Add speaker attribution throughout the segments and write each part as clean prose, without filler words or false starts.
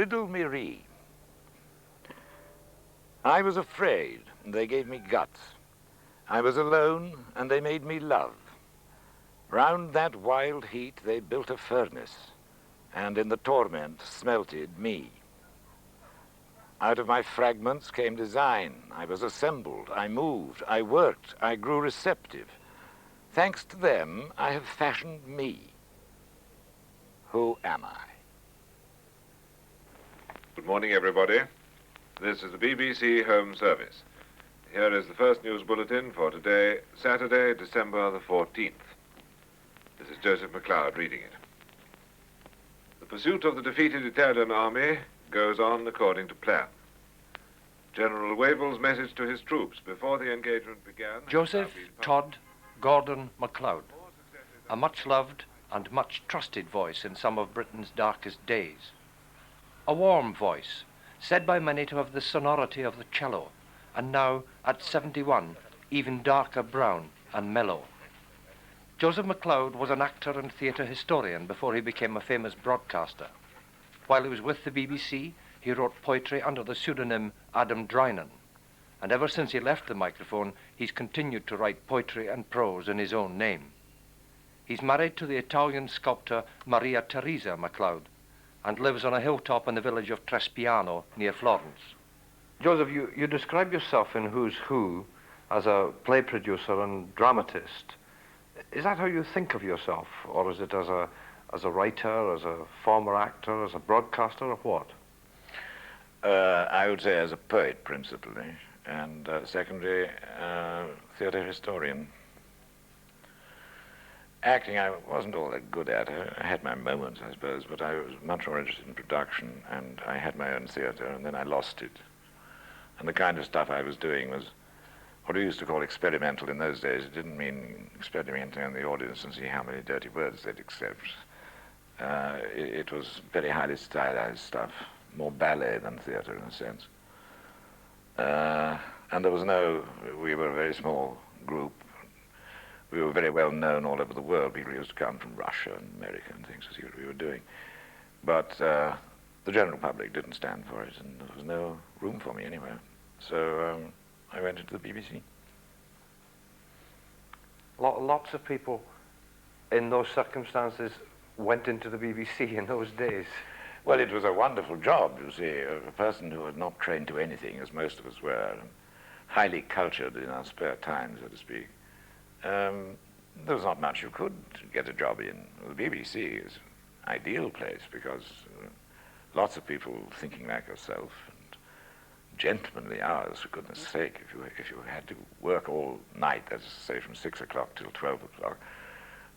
Speaker 1: Riddle me ree. I was afraid, and they gave me guts. I was alone, and they made me love. Round that wild heat they built a furnace, and in the torment smelted me. Out of my fragments came design. I was assembled, I moved, I worked, I grew receptive. Thanks to them, I have fashioned me. Who am I?
Speaker 2: Good morning, everybody. This is the BBC Home Service. Here is the first news bulletin for today, Saturday, December the 14th. This is Joseph Macleod reading it. The pursuit of the defeated Italian army goes on according to plan. General Wavell's message to his troops before the engagement began...
Speaker 3: Joseph Todd Gordon Macleod, a much-loved and much-trusted voice in some of Britain's darkest days. A warm voice, said by many to have the sonority of the cello, and now, at 71, even darker brown and mellow. Joseph Macleod was an actor and theatre historian before he became a famous broadcaster. While he was with the BBC, he wrote poetry under the pseudonym Adam Drinan, and ever since he left the microphone, he's continued to write poetry and prose in his own name. He's married to the Italian sculptor Maria Teresa Macleod, and lives on a hilltop in the village of Trespiano, near Florence. Joseph, you describe yourself in Who's Who as a play producer and dramatist. Is that how you think of yourself, or is it as a writer, as a former actor, as a broadcaster, or what?
Speaker 1: I would say as a poet, principally, and secondly, theatre historian. Acting I wasn't all that good at. I had my moments, I suppose, but I was much more interested in production, and I had my own theatre, and then I lost it. And the kind of stuff I was doing was what we used to call experimental in those days. It didn't mean experimenting on the audience and see how many dirty words they'd accept. It was very highly stylized stuff, more ballet than theatre in a sense. And there was we were a very small group. We were very well known all over the world. People used to come from Russia and America and things to see what we were doing. But the general public didn't stand for it, and there was no room for me anywhere. So I went into the BBC.
Speaker 3: Lots of people in those circumstances went into the BBC in those days.
Speaker 1: Well, it was a wonderful job, you see. A person who had not trained to anything, as most of us were, highly cultured in our spare time, so to speak. There was not much you could get a job in. The BBC is an ideal place because lots of people thinking like yourself, and gentlemanly hours, for goodness sake. If you had to work all night, that's to say from 6 o'clock till 12 o'clock,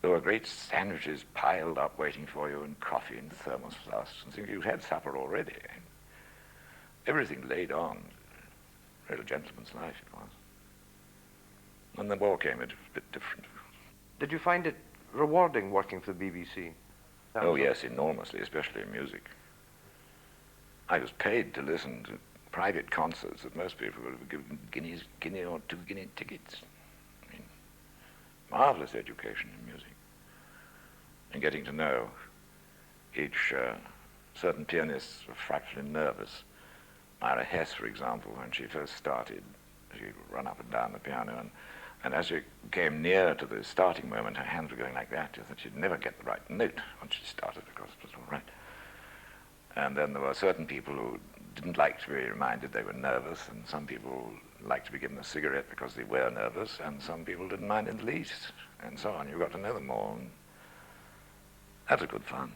Speaker 1: there were great sandwiches piled up waiting for you, and coffee in thermos flasks, and things. You'd had supper already. Everything laid on. Real gentleman's life it was. When the war came, it was a bit different.
Speaker 3: Did you find it rewarding working for the BBC?
Speaker 1: Oh, yes, enormously, especially in music. I was paid to listen to private concerts that most people would have given guinea or 2 guinea tickets. I mean, marvelous education in music. And getting to know each certain pianists were frightfully nervous. Myra Hess, for example, when she first started, she would run up and down the piano, and as she came near to the starting moment, her hands were going like that. You thought she'd never get the right note once she started, of course it was all right. And then there were certain people who didn't like to be reminded they were nervous, and some people liked to be given a cigarette because they were nervous, and some people didn't mind in the least, and so on. You got to know them all, and that was good fun.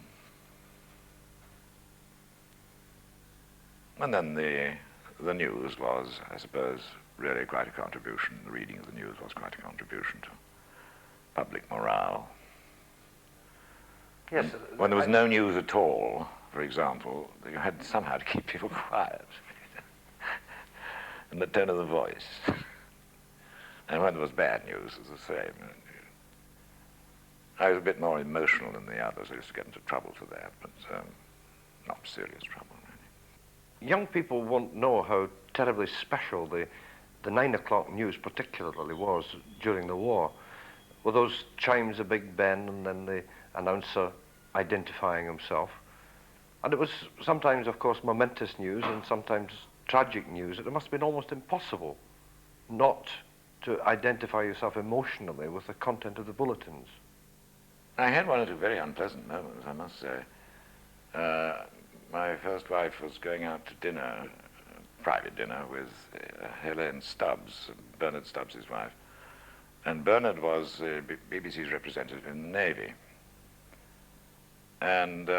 Speaker 1: And then the news was, I suppose, really quite a contribution. The reading of the news was quite a contribution to public morale.
Speaker 3: Yes.
Speaker 1: When there was no news at all, for example, you had somehow to keep people quiet. And the tone of the voice. And when there was bad news, it was the same. I was a bit more emotional than the others. I used to get into trouble for that, but not serious trouble, really.
Speaker 3: Young people won't know how terribly special the 9 o'clock news particularly was during the war. Were those chimes of Big Ben and then the announcer identifying himself? And it was sometimes, of course, momentous news and sometimes tragic news. It must have been almost impossible not to identify yourself emotionally with the content of the bulletins.
Speaker 1: I had one or two very unpleasant moments, I must say. My first wife was going out to dinner, private dinner, with Helene Stubbs, Bernard Stubbs' wife. And Bernard was BBC's representative in the Navy. And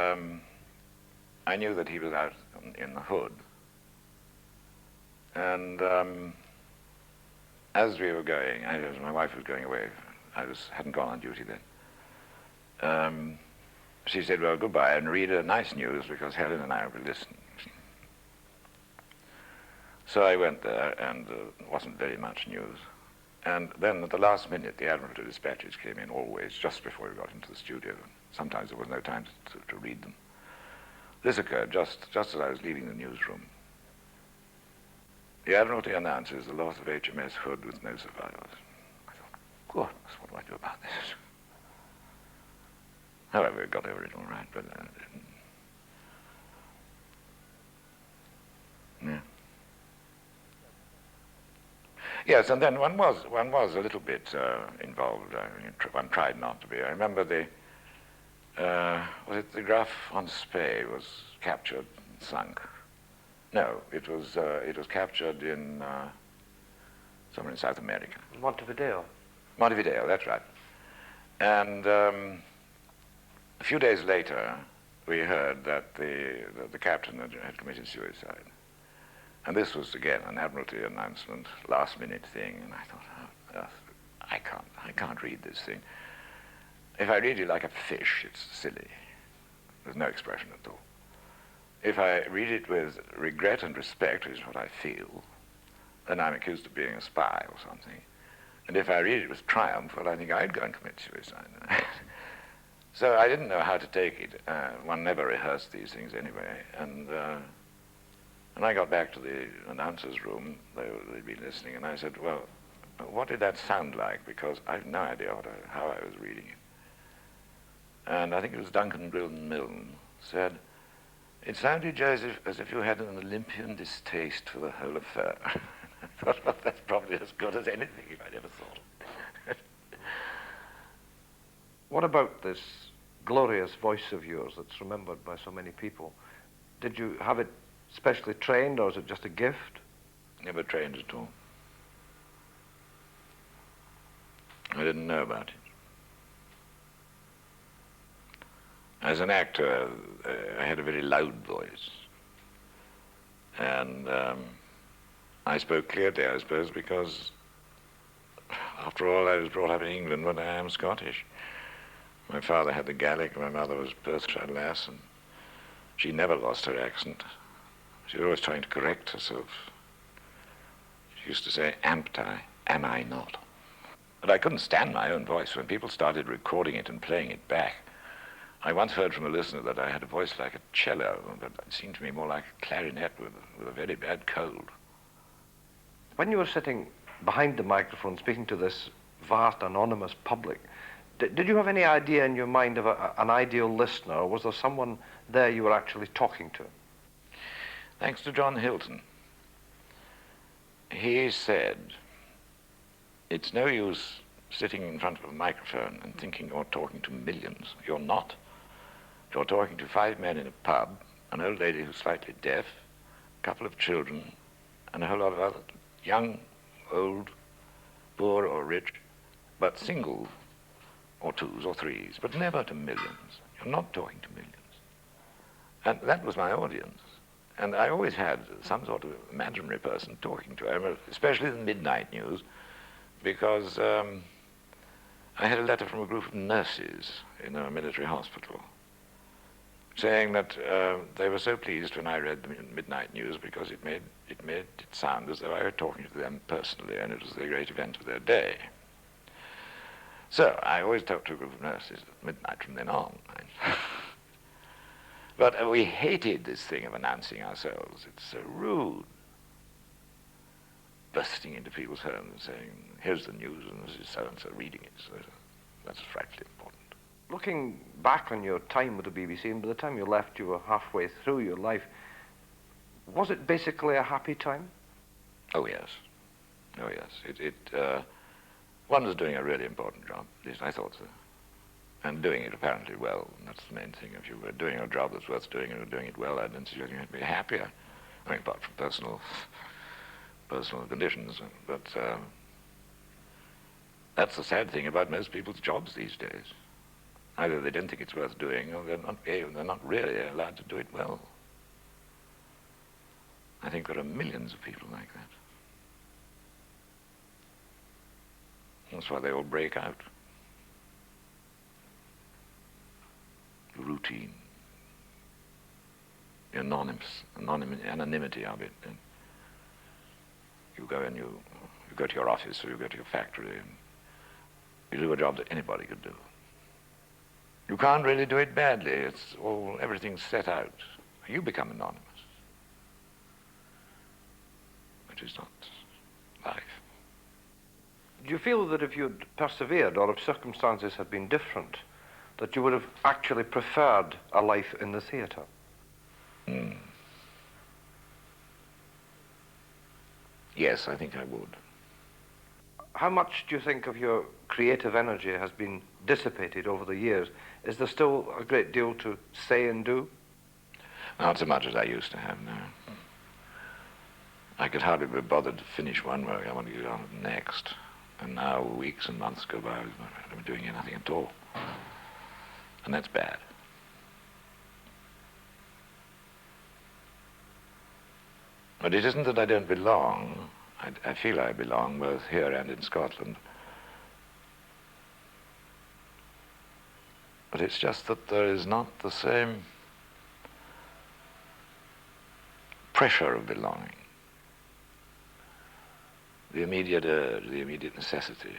Speaker 1: I knew that he was out in the hood. And as we were going, my wife was going away. Hadn't gone on duty then. She said, well, goodbye, and read a nice news because Helen and I will be listening. So I went there, and it wasn't very much news. And then at the last minute, the Admiralty dispatches came in always, just before we got into the studio. Sometimes there was no time to read them. This occurred just as I was leaving the newsroom. The Admiralty announces the loss of HMS Hood with no survivors. I thought, goodness, what do I do about this? However, we got over it all right, but yeah. Yes, and then one was a little bit involved. One tried not to be. I remember the Graf von Spee was captured, sunk. No, it was captured in somewhere in South America.
Speaker 3: Montevideo.
Speaker 1: Montevideo, that's right. And a few days later, we heard that the captain had committed suicide. And this was, again, an Admiralty announcement, last-minute thing, and I thought, oh, I can't read this thing. If I read it like a fish, it's silly. There's no expression at all. If I read it with regret and respect, which is what I feel, then I'm accused of being a spy or something. And if I read it with triumph, well, I think I'd go and commit suicide. So I didn't know how to take it. One never rehearsed these things anyway. And I got back to the announcer's room. They'd been listening, and I said, well, what did that sound like? Because I have no idea how I was reading it. And I think it was Duncan Milne said, it sounded, Joseph, as if you had an Olympian distaste for the whole affair. I thought, well, that's probably as good as anything if I'd ever thought of.
Speaker 3: What about this glorious voice of yours that's remembered by so many people? Did you have it specially trained, or is it just a gift?
Speaker 1: Never trained at all. I didn't know about it. As an actor, I had a very loud voice. And I spoke clearly, I suppose, because, after all, I was brought up in England, but I am Scottish. My father had the Gaelic, my mother was Perthshire lass, and she never lost her accent. She was always trying to correct herself. She used to say, amped I, am I not? But I couldn't stand my own voice. When people started recording it and playing it back, I once heard from a listener that I had a voice like a cello, but it seemed to me more like a clarinet with a very bad cold.
Speaker 3: When you were sitting behind the microphone speaking to this vast anonymous public, did you have any idea in your mind of an ideal listener, or was there someone there you were actually talking to?
Speaker 1: Thanks to John Hilton. He said, it's no use sitting in front of a microphone and thinking you're talking to millions. You're not. You're talking to 5 men in a pub, an old lady who's slightly deaf, a couple of children, and a whole lot of other young, old, poor or rich, but single or twos or threes, but never to millions. You're not talking to millions. And that was my audience. And I always had some sort of imaginary person talking to him, especially the midnight news, because I had a letter from a group of nurses in a military hospital saying that they were so pleased when I read the midnight news because it made it sound as though I were talking to them personally, and it was the great event of their day. So I always talked to a group of nurses at midnight from then on. But we hated this thing of announcing ourselves. It's so rude. Bursting into people's homes and saying, here's the news, and this is so-and-so reading it. So that's frightfully important.
Speaker 3: Looking back on your time with the BBC, and by the time you left, you were halfway through your life, was it basically a happy time?
Speaker 1: Oh, yes. Oh, yes. One was doing a really important job, at least I thought so. And doing it apparently well, and that's the main thing. If you were doing a job that's worth doing and were doing it well, I didn't suggest you'd be happier. I mean, apart from personal conditions. But that's the sad thing about most people's jobs these days. Either they don't think it's worth doing, or they're not really allowed to do it well. I think there are millions of people like that. That's why they all break out. The routine, the anonymity of it. And you go and you go to your office or you go to your factory and you do a job that anybody could do. You can't really do it badly. Everything's set out. You become anonymous. Which is not life.
Speaker 3: Do you feel that if you'd persevered, or if circumstances had been different, that you would have actually preferred a life in the theatre?
Speaker 1: Yes, I think I would.
Speaker 3: How much do you think of your creative energy has been dissipated over the years? Is there still a great deal to say and do?
Speaker 1: Not so much as I used to have, no. I could hardly be bothered to finish one work. I want to get on to the next. And now weeks and months go by without I'm doing anything at all. And that's bad. But it isn't that I don't belong. I feel I belong both here and in Scotland. But it's just that there is not the same pressure of belonging. The immediate urge, the immediate necessity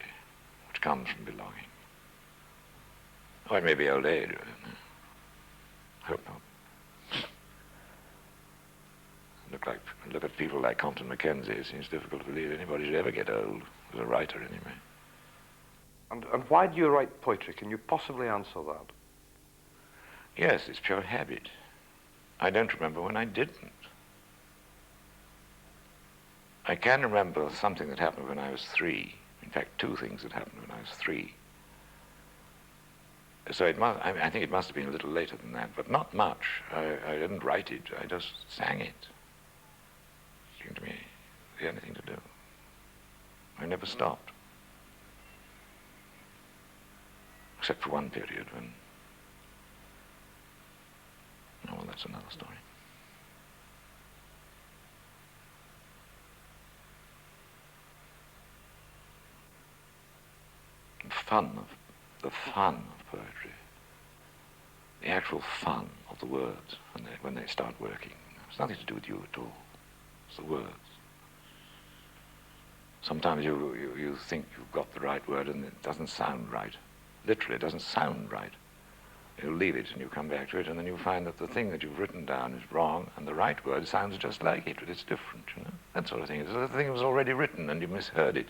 Speaker 1: which comes from belonging. Or it may be old age. I hope not. Look at people like Compton Mackenzie. It seems difficult to believe anybody should ever get old, as a writer anyway.
Speaker 3: And why do you write poetry? Can you possibly answer that?
Speaker 1: Yes, it's pure habit. I don't remember when I didn't. I can remember something that happened when I was 3. In fact, 2 things that happened when I was 3. So I think it must have been a little later than that, but not much. I didn't write it, I just sang it. It seemed to me the only thing to do. I never stopped. Except for one period when... Oh, well, that's another story. The fun of poetry, the actual fun of the words when they start working. It's nothing to do with you at all. It's the words. Sometimes you think you've got the right word and it doesn't sound right. Literally, it doesn't sound right. You leave it and you come back to it and then you find that the thing that you've written down is wrong and the right word sounds just like it, but it's different, you know? That sort of thing. The thing was already written and you misheard it.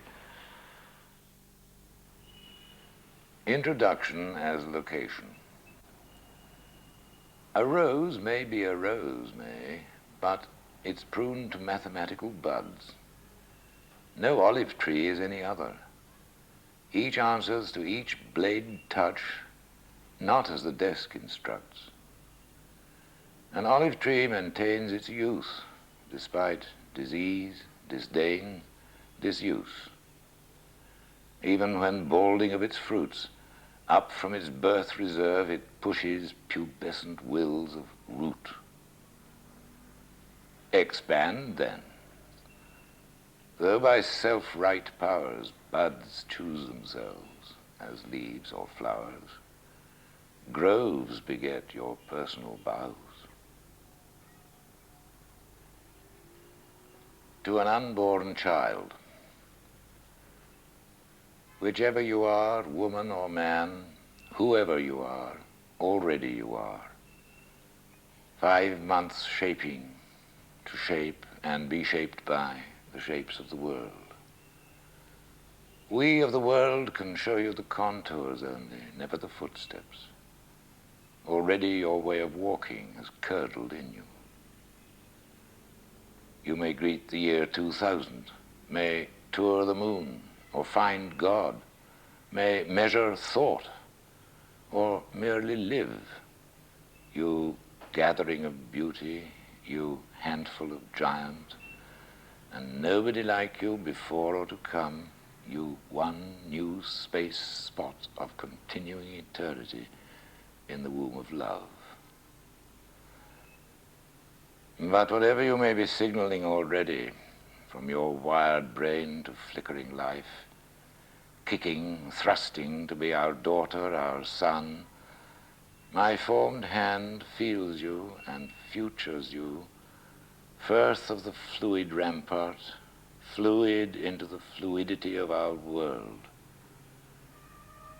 Speaker 1: Introduction as location. A rose may be a rose, but it's pruned to mathematical buds. No olive tree is any other. Each answers to each blade touch, not as the desk instructs. An olive tree maintains its youth, despite disease, disdain, disuse. Even when balding of its fruits, up from its birth reserve it pushes pubescent wills of root. Expand then. Though by self-right powers buds choose themselves as leaves or flowers, groves beget your personal boughs. To an unborn child, whichever you are, woman or man, whoever you are, already you are. 5 months shaping, to shape and be shaped by the shapes of the world. We of the world can show you the contours only, never the footsteps. Already your way of walking has curdled in you. You may greet the year 2000, may tour the moon, or find God, may measure thought, or merely live. You gathering of beauty, you handful of giant, and nobody like you before or to come, you one new space spot of continuing eternity in the womb of love. But whatever you may be signaling already, from your wired brain to flickering life, kicking, thrusting to be our daughter, our son, my formed hand feels you and futures you, first of the fluid rampart, fluid into the fluidity of our world,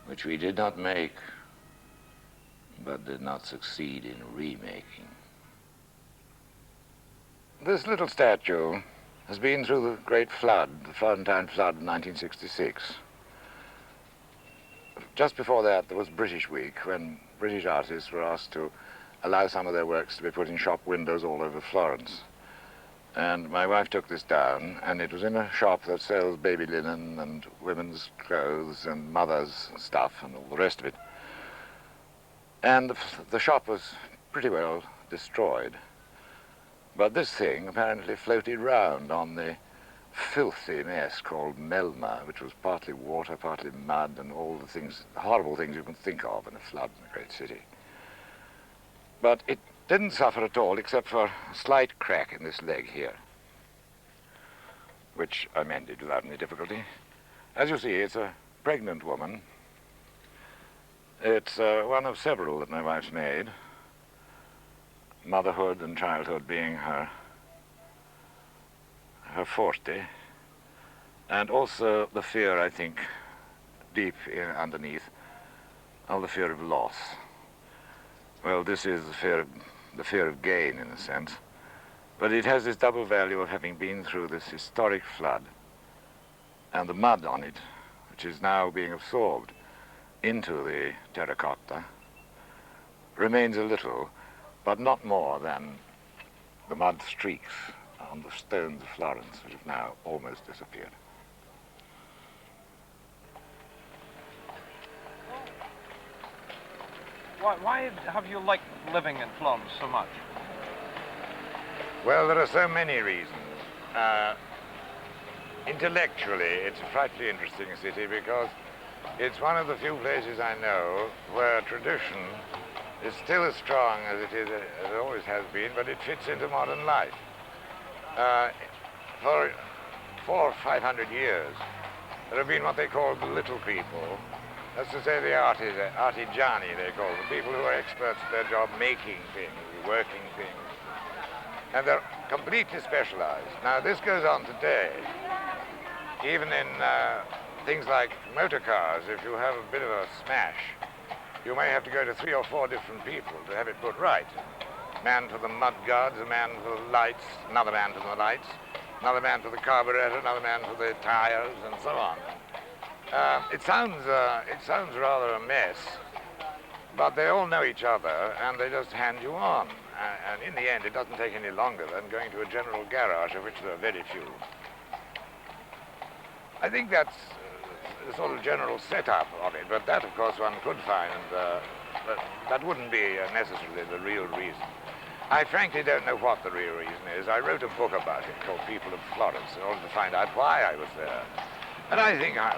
Speaker 1: which we did not make, but did not succeed in remaking. This little statue has been through the great flood, the Florentine flood of 1966. Just before that, there was British Week, when British artists were asked to allow some of their works to be put in shop windows all over Florence. And my wife took this down, and it was in a shop that sells baby linen and women's clothes and mothers' stuff and all the rest of it. And the shop was pretty well destroyed. But this thing apparently floated round on the filthy mess called Melma, which was partly water, partly mud, and all the things, horrible things you can think of in a flood in a great city. But it didn't suffer at all, except for a slight crack in this leg here, which I mended without any difficulty. As you see, it's a pregnant woman. It's one of several that my wife's made, motherhood and childhood being her forte, and also the fear, I think, deep underneath, of the fear of loss. Well, this is the fear of gain, in a sense, but it has this double value of having been through this historic flood, and the mud on it, which is now being absorbed into the terracotta, remains a little, but not more than the mud streaks on the stones of Florence, which have now almost disappeared.
Speaker 3: Why have you liked living in Florence so much?
Speaker 1: Well, there are so many reasons. Intellectually, it's a frightfully interesting city because it's one of the few places I know where tradition is still as strong as it always has been, but it fits into modern life. For 400 or 500 years, there have been what they call the little people. That's to say the artigiani, they call them, people who are experts at their job, making things, working things. And they're completely specialized. Now, this goes on today. Even in things like motor cars, if you have a bit of a smash, you may have to go to 3 or 4 different people to have it put right. A man for the mud guards, a man for the lights, another man for the lights, another man for the carburetor, another man for the tires, and so on. It sounds rather a mess, but they all know each other, and they just hand you on. And in the end, it doesn't take any longer than going to a general garage, of which there are very few. I think that's the sort of general setup of it, but that, of course, one could find, that wouldn't be necessarily the real reason. I frankly don't know what the real reason is. I wrote a book about it called People of Florence in order to find out why I was there. And I think, I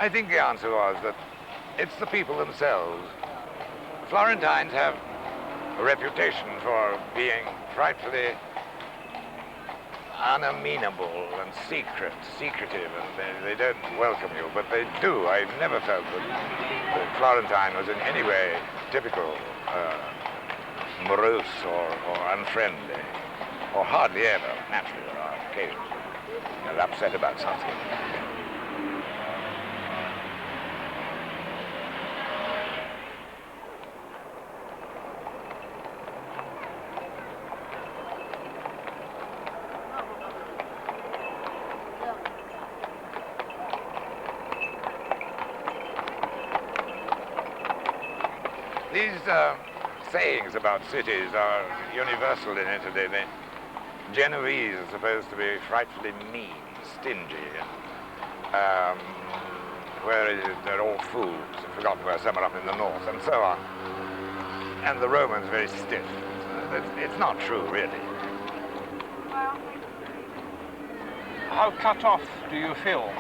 Speaker 1: think the answer was that it's the people themselves. Florentines have a reputation for being frightfully unamenable and secretive, and they don't welcome you, but they do. I've never felt that Florentine was in any way typical morose or unfriendly, or hardly ever. Naturally, there are occasions when they're upset about something. These sayings about cities are universal in Italy. The Genoese are supposed to be frightfully mean, stingy, whereas they're all fools, I've forgotten where, somewhere up in the north, and so on. And the Romans very stiff. It's not true, really.
Speaker 3: How cut off do you feel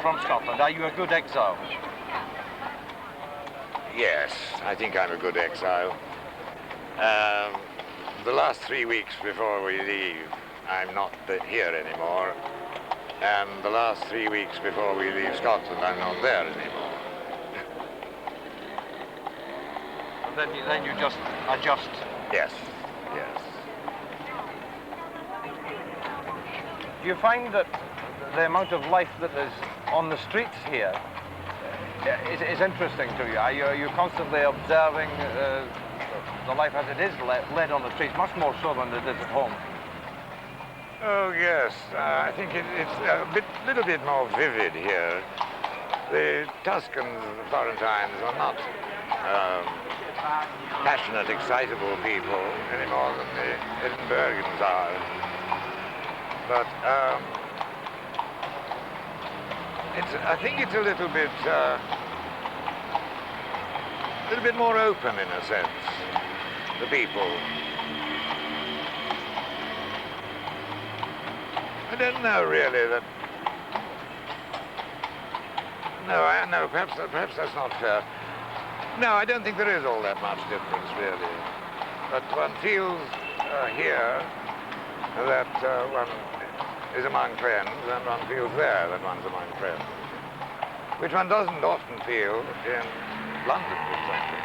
Speaker 3: from Scotland? Are you a good exile?
Speaker 1: Yes, I think I'm a good exile. The last 3 weeks before we leave, I'm not here anymore. And the last 3 weeks before we leave Scotland, I'm not there anymore.
Speaker 3: Then you just adjust.
Speaker 1: Yes, yes.
Speaker 3: Do you find that the amount of life that is on the streets here is interesting to you? Are you constantly observing the life as it is led on the streets, much more so than it is at home?
Speaker 1: Oh, yes. I think it's a little bit more vivid here. The Tuscans, the Florentines, are not passionate, excitable people any more than the Edinburghans are. But I think it's a little bit more open in a sense, the people. I don't know really that. No, perhaps that's not fair. No, I don't think there is all that much difference really. But one feels here that one is among friends, and one feels there that one's among friends, which one doesn't often feel in London, for example.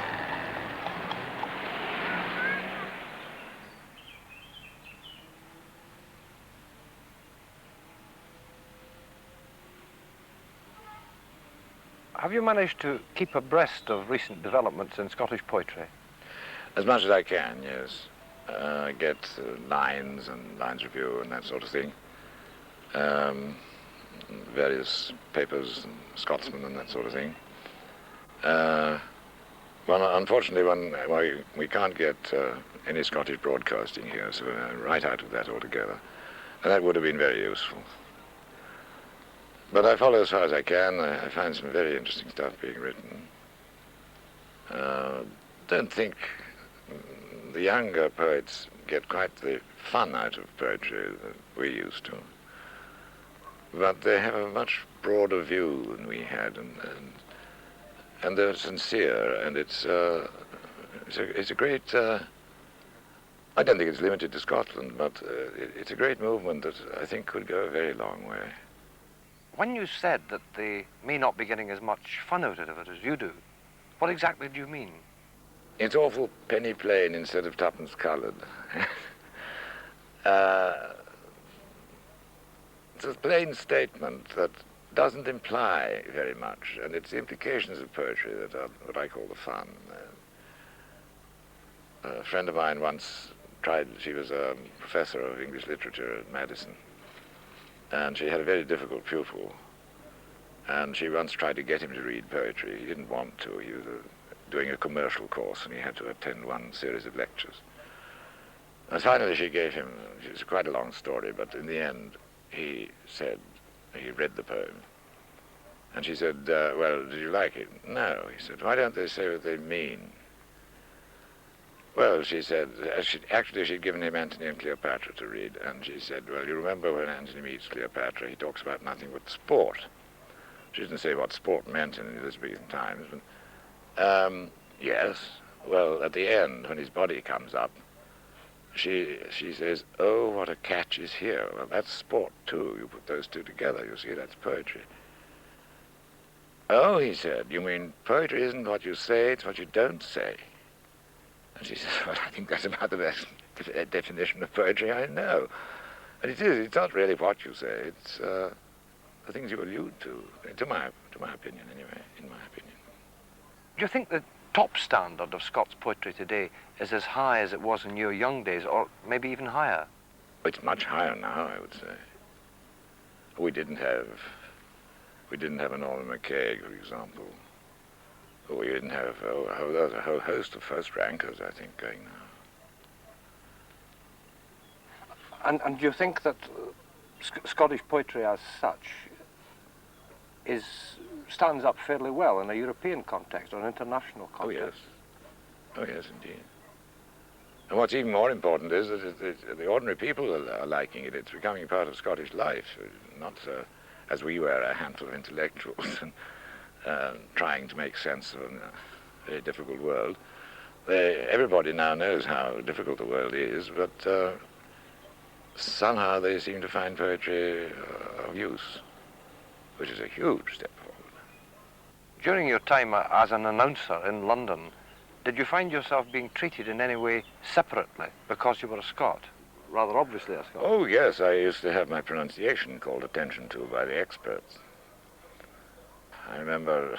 Speaker 3: Have you managed to keep abreast of recent developments in Scottish poetry?
Speaker 1: As much as I can, yes. I get lines and lines review and that sort of thing. Various papers, and Scotsman and that sort of thing. Well, unfortunately, we can't get any Scottish broadcasting here, so we're right out of that altogether. And that would have been very useful. But I follow as far as I can. I find some very interesting stuff being written. Don't think the younger poets get quite the fun out of poetry that we used to. But they have a much broader view than we had, and they're sincere, and it's a great. I don't think it's limited to Scotland, but it's a great movement that I think could go a very long way.
Speaker 3: When you said that they may not be getting as much fun out of it as you do, what exactly do you mean?
Speaker 1: It's awful penny plain instead of tuppence coloured. It's a plain statement that doesn't imply very much, and it's the implications of poetry that are what I call the fun. A friend of mine once tried, she was a professor of English literature at Madison, and she had a very difficult pupil, and she once tried to get him to read poetry. He didn't want to. He was doing a commercial course, and he had to attend one series of lectures. And finally she gave him, it was quite a long story, but in the end he said, he read the poem, and she said, well, did you like it? No. He said, why don't they say what they mean? Well, she said, actually she'd given him Antony and Cleopatra to read, and she said, well, you remember when Antony meets Cleopatra, he talks about nothing but sport. She didn't say what sport meant in Elizabethan times, but yes, well, at the end, when his body comes up, she says, oh, what a catch is here. Well, that's sport, too. You put those two together, you see, that's poetry. Oh, he said, you mean poetry isn't what you say, it's what you don't say. And she says, well, I think that's about the best definition of poetry I know. And it is, it's not really what you say, it's the things you allude to my opinion, anyway, in my opinion.
Speaker 3: Do you think the top standard of Scots poetry today is as high as it was in your young days, or maybe even higher?
Speaker 1: It's much higher now, I would say. We didn't have an Norman MacCaig, for example. We didn't have, there was a whole host of first rankers, I think, going now.
Speaker 3: And do you think that Scottish poetry as such stands up fairly well in a European context or an international context?
Speaker 1: Oh, yes. Oh, yes, indeed. And what's even more important is that the ordinary people are liking it. It's becoming part of Scottish life, not as we were, a handful of intellectuals and trying to make sense of a very difficult world. Everybody now knows how difficult the world is, but somehow they seem to find poetry of use, which is a huge step forward.
Speaker 3: During your time as an announcer in London, did you find yourself being treated in any way separately because you were a Scot? Rather obviously a Scot.
Speaker 1: Oh, yes, I used to have my pronunciation called attention to by the experts. I remember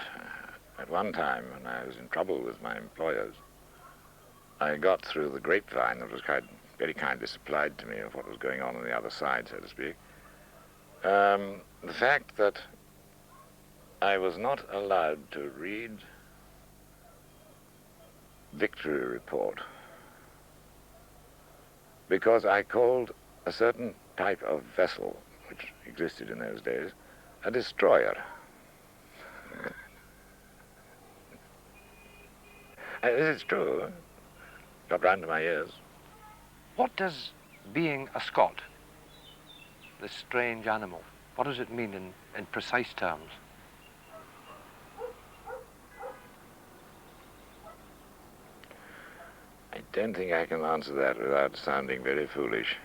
Speaker 1: at one time when I was in trouble with my employers, I got through the grapevine that was very kindly supplied to me of what was going on the other side, so to speak. The fact that I was not allowed to read Victory Report because I called a certain type of vessel, which existed in those days, a destroyer. This is true. Got round to my ears.
Speaker 3: What does being a Scot, this strange animal, what does it mean in precise terms?
Speaker 1: I don't think I can answer that without sounding very foolish.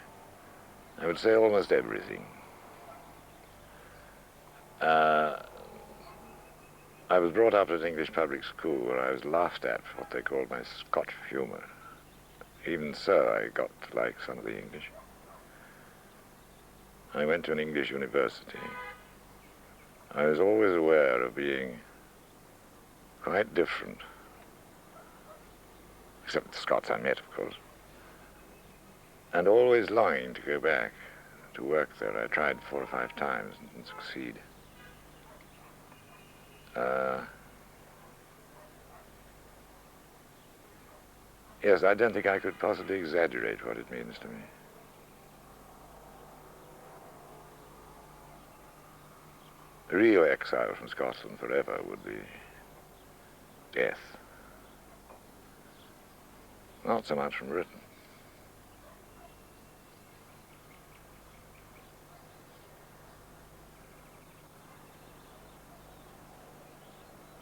Speaker 1: I would say almost everything. I was brought up at an English public school where I was laughed at for what they called my Scotch humour. Even so, I got to like some of the English. I went to an English university. I was always aware of being quite different, except the Scots I met, of course, and always longing to go back to work there. I tried 4 or 5 times and didn't succeed. Yes, I don't think I could possibly exaggerate what it means to me. A real exile from Scotland forever would be death. Not so much from Britain.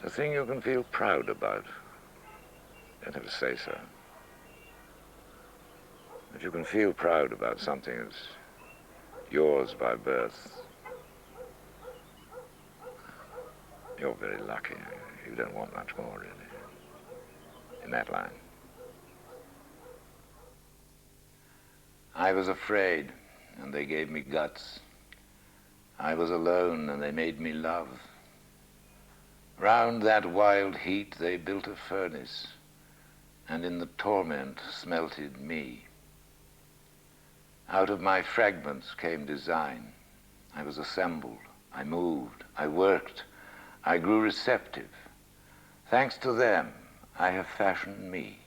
Speaker 1: A thing you can feel proud about. You don't have to say so. If you can feel proud about something that's yours by birth, you're very lucky. You don't want much more, really, in that line. I was afraid, and they gave me guts. I was alone, and they made me love. Round that wild heat they built a furnace, and in the torment smelted me. Out of my fragments came design. I was assembled, I moved, I worked, I grew receptive. Thanks to them, I have fashioned me.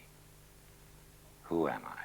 Speaker 1: Who am I?